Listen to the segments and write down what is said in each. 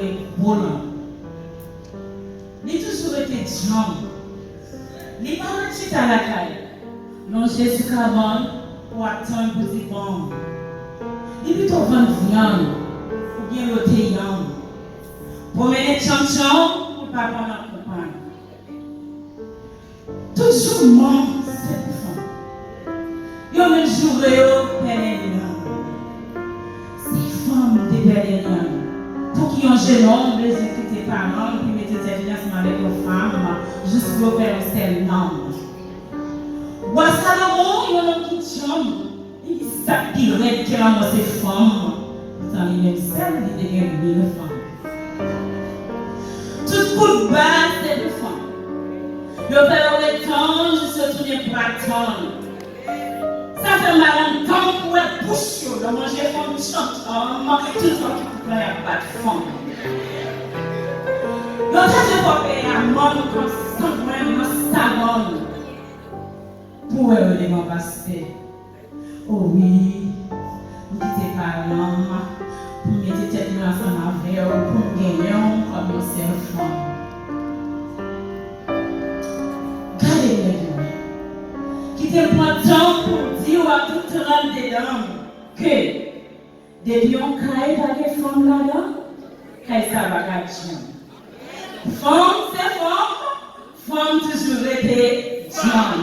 est volant. Il a toujours été jambe. Il n'est pas petit à la caille. Non, Jésus Caban pour attendre pour dire bon. Il est plutôt vendre viande ou bien l'autre viande. Pour mener chanson pour pas prendre la compagne. Toujours membre, c'est pour ça. Il y a un jour où il y a ces femmes de Berlin, pour qui ont jeune homme, les écouter parents, puis mettre des évidences avec les femmes, juste pour faire un seul nom. Ou à Salomon, il y a un homme qui chante, il s'appuierait qu'il a ces femmes, pourtant il même seul, il devient 1000 femmes. Tout coup de base, c'est des femmes. Le père le temps, je se tourne pour attendre. Ça fait mal en temps pour être bouche, de manger comme chantant, tout le temps qui ne a pas de fond. L'autre, je vais payer un monde comme ça, moi, savon. Pour les m'en passer. Oh oui, vous quittez par l'homme, pour mettre tête ensemble avec vous, pour gagner comme un seul femme. Qui te prend temps pour dire à tout le monde dedans que des lions caillent par les femmes là-dedans, qu'elles savent à femme, c'est femme toujours été John.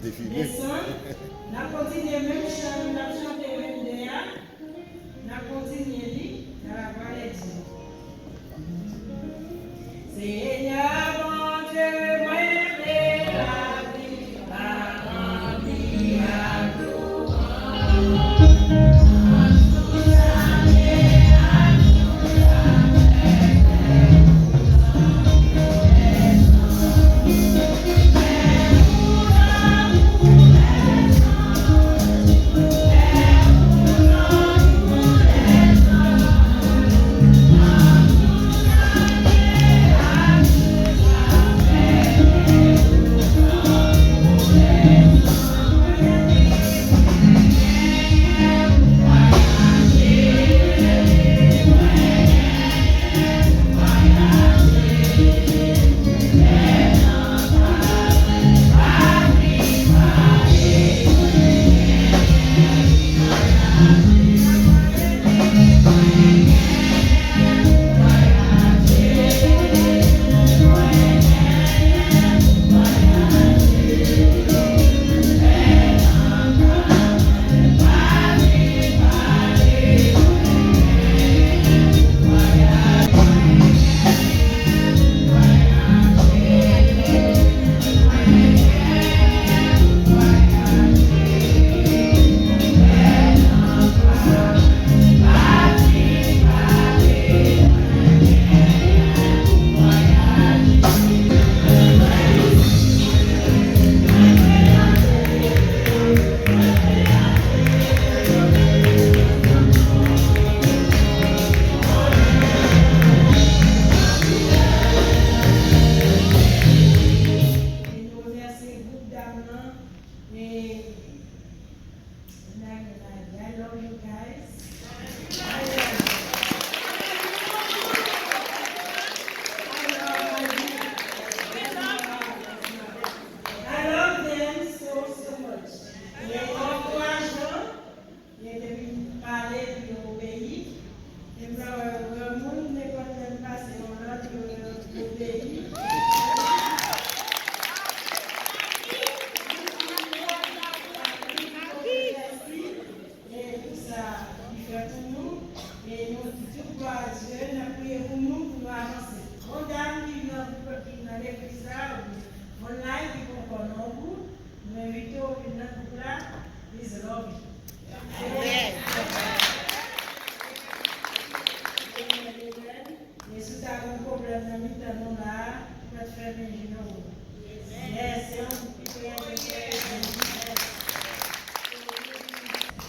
descendre. On a continué même chant, on a chanté même derrière. On a continué, on a parlé de Seigneur, mon Dieu, moi, la vie, la vie, la gloire.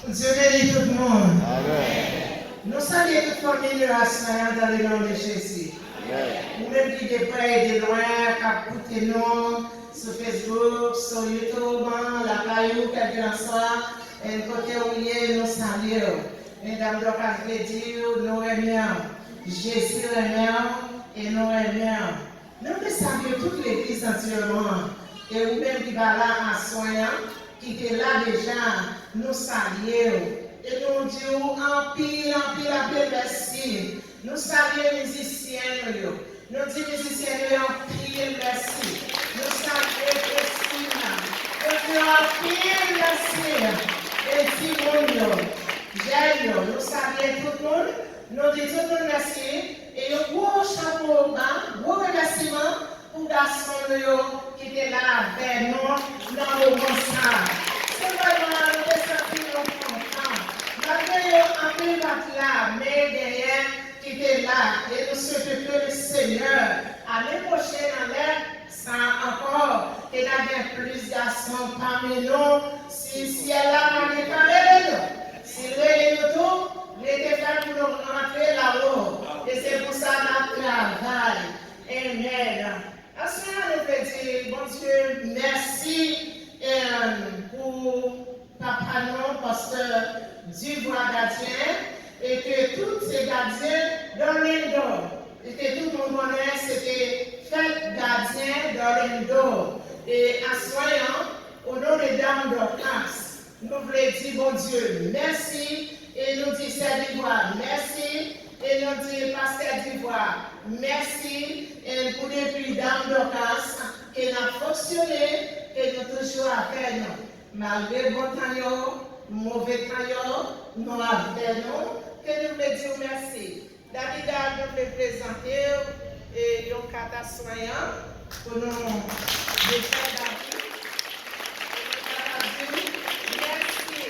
Dieu bénit tout le monde. Nous saluons toute famille de la semaine dans le nom de Jésus. Nous-mêmes qui de près et de loin, qui écoutez nous sur Facebook, sur YouTube, la caillou, quel que soit, et côté où il est, nous saluons. Mesdames, donc, je vais dire, nous aimons. Jésus aimons et nous aimons. Nous saluons toute l'église entièrement. Et vous-même qui va là en soignant, qui est là déjà, nous saluons. Et nous disons en pile, merci. Nous saluons les musiciens. Nous disons musiciens en pile, merci. Nous saluons Christina. Nous disons en pile, merci. Et Simon, j'aime, nous saluons tout le monde. Nous disons tout le monde merci. Et un gros chapeau, gros remerciement pour les garçons qui étaient là avec nous dans le bon sens. C'est vraiment nous sentir contents. Malgré un peu là, mais derrière qui était là, et nous souhaitons que le Seigneur, l'année prochaine, en l'air, ça encore, qu'il y ait plus de garçons parmi nous, si elle a pas de nous. Si nous tout, il était fait pour nous rentrer là-haut. Et c'est pour ça qu'on travaille. Amen. À ce moment, nous pouvons dire, bon Dieu, merci pour Papa non, parce que Dieu voit gardien et que tous ces gardiens dans l'Indo, et que tout le monde connaît, c'était fait gardien dans l'Indo. Et en soyant, au nom des dames d'Orcas, nous voulons dire, bon Dieu, merci, et nous disons, Seigneur d'Ivoire, merci, et nous disons, Pasteur d'Ivoire, merci, et pour les plus dames d'Orcas, qui n'a fonctionné, et nous toujours avec nous. Malgré bon temps, mauvais temps, nous avec nous, que nous voulons dire merci. David nous fait présenter et un kata soignant pour nous défaire David. Merci.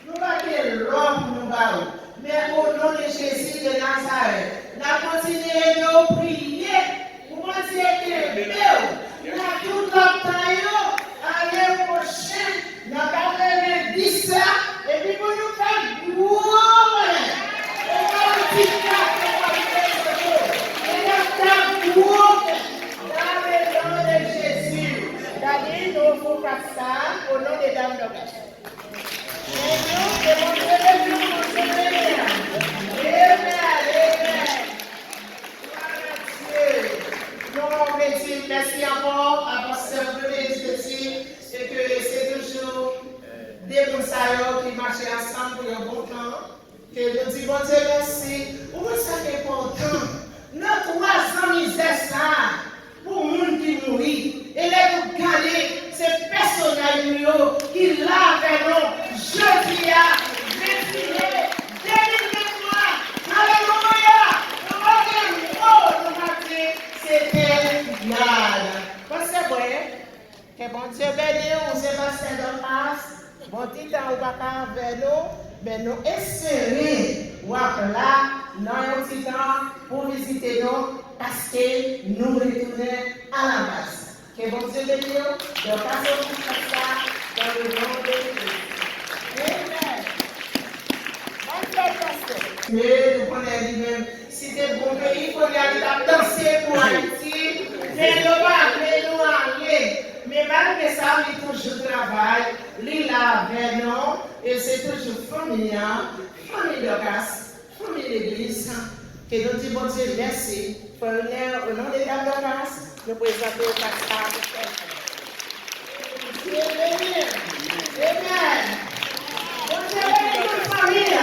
Nous ne pas l'homme pour nous parler, mais au nom de Jésus de Nazareth, nous continuons de prier pour Dieu que nous, tout notre temps, l'année prochaine, nous allons le 10 et puis pour nous faire gloire. Et nous dit dans le nom de Jésus. David, nous faut faire ça au nom des dames de Grâce. Merci encore à pasteur de l'éducation et que c'est toujours des conseillers qui marchent ensemble pour un bon temps. Que nous disons bon Dieu merci. Pour ça c'est important. Notre 300 misère ça pour le monde qui mourit. Et là vous regardez ces personnages qui lavent nous jeudi à 21 2023. Alléluia. C'était bien. Parce que que bon Dieu béni, on s'est passé dans face. Bon petit temps, on va avec nous, mais nous espérons, ou après là, dans un petit temps, pour visiter nous, parce que nous retournons à la base. Que bon Dieu béni, donc passons pour faire ça dans le nom de Jésus. Amen. Bon Dieu, pasteur. Mais nous connaissons lui-même. Si c'est bon pays, il faut aller danser pour Haïti. Mais nous allons aller. Mais malgré ça, il toujours travail. Il a avec nous. Et c'est toujours familial. Famille de grâce. Famille d'église. Que nous disons, bon Dieu, merci. Pour venir au nom des dames de grâce, nous présenter au pasteur. Amen. Amen. Bon Dieu, bénis toute famille.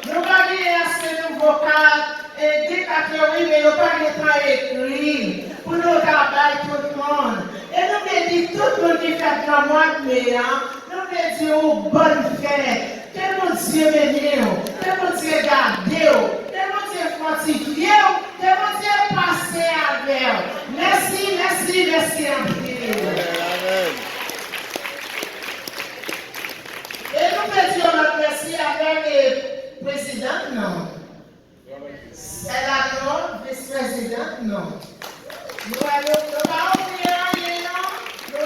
Nous allons assez de vocal et des catégories, mais nous allons pas écrit pour nous travailler tout le monde. Et nous allons dire tout le monde qui fait dans le mois de mai, nous allons dire bonne fête. Que mon Dieu bénisse, que mon Dieu garde, que mon Dieu fortifie, que mon Dieu passe avec. Merci, merci, merci en Amen. Et nous faisons notre merci avec le président, non. C'est la non, vice-présidente, non. Nous allons pas offrir rien, non. Nous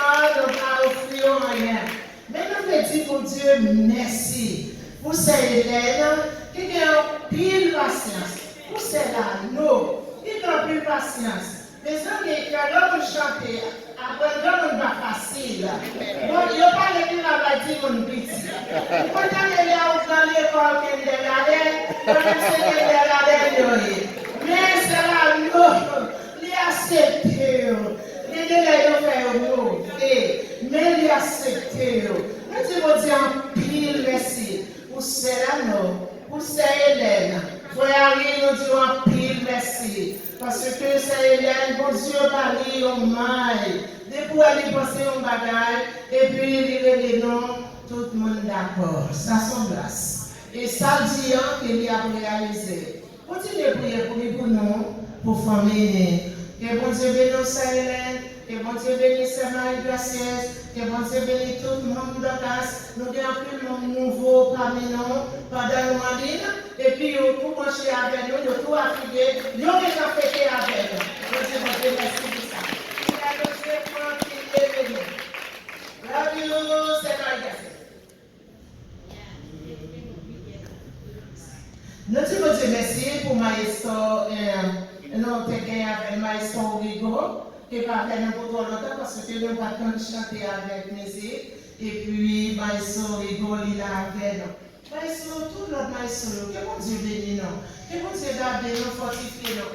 allons pas offrir rien. Mais nous faisons pour Dieu merci. Pour ces élèves qui ont pile patience. Pour cela, nous, qui ont pile patience. Les amis, quand nous chantons, après nous pas facile. Bon, il n'y a pas de la bâtie mon petit. Quand on est là dans l'école, on est là, mais c'est là, nous, il accepte, il est nous, mais il accepte. Nous disons Dieu en pile merci pour cela, pour ces Hélène. Frère, nous disons en pile merci. Parce que c'est Hélène, bon Dieu, Paris, au mail. Depuis elle penser au bagage, et puis il est les noms, tout le monde d'accord. Ça son grâce. Et ça dit qu'il a réalisé. Continuez à prier pour nous, pour famille. Que bon Dieu bénisse Hélène, que bon Dieu bénisse Marie-Gracieuse, que bon Dieu bénisse tout le monde de grâce. Nous avons plus de monde nouveau parmi nous pendant le mois d'août. Et puis, pour manger avec nous, nous tout affiliés, nous avons déjà fêté avec nous. Bon Dieu, merci pour ça. Love you, c'est Marie-Gracieuse. Nous disons Dieu merci pour Maestro, nous avons avec Maestro Rigo, qui va faire pour trop longtemps parce que nous allons chanter avec musique. Et puis Maestro Rigo, il a avec nous. Maestro, tout notre Maestro, que mon Dieu bénisse nous, que mon Dieu garde nous, fortifie nous.